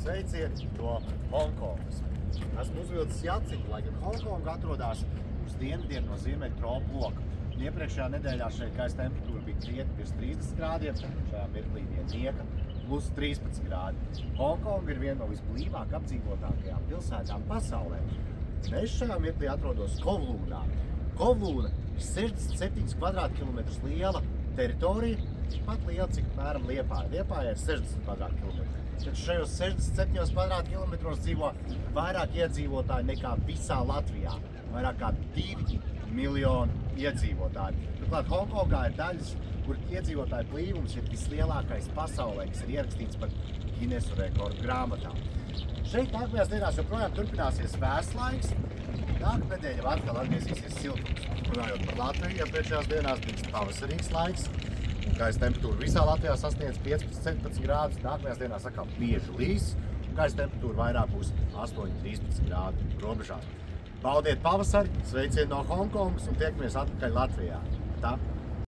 Sveicieni no Hongkongas. Esmu uzvilcis jaciņu, lai gan Hongkonga atrodas uz dienvidiem no ziemeļu tropu loka. Iepriekšējā nedēļā šeit gaisa temperatūra bija krietni virs 30 grādiem, šajā mirklī bija nieka plus 13 grādi. Hongkonga ir viena no visblīvāk apdzīvotākajām pilsētām pasaulē. Es šajā mirklī atrodos Kovlūnā. Kovlūna ir 67 kvadrātkilometrus liela teritorija, pat liela, cik mēram Liepāja. Liepāja ir 60 kvadrātkilometri. Taču šajos 67 kvadrātkilometros dzīvo vairāk iedzīvotāji nekā visā Latvijā. Vairāk kā 2 miljoni iedzīvotāji. Turklāt Hongkongā ir daļas, kur iedzīvotāju blīvums ir vislielākais pasaulē, kas ir ierakstīts par Ginesu rekordu grāmatā. Šeit nākamajās dienās joprojām turpināsies vēss laiks. Nākamā nedēļa atkal atgriezīsies siltums. Runājot par Latviju, iepriekšējās dienās bija pavasarīgs laiks. Gaisa temperatūra visā Latvijā sasniedz 15-17 grādus. Nākamajās dienās atkal bieži līs. Gaisa temperatūra vairāk būs 8-13 grādu robežās. Baudiet pavasari, sveicieni no Hongkongas un tiekamies atpakaļ Latvijā. Tā.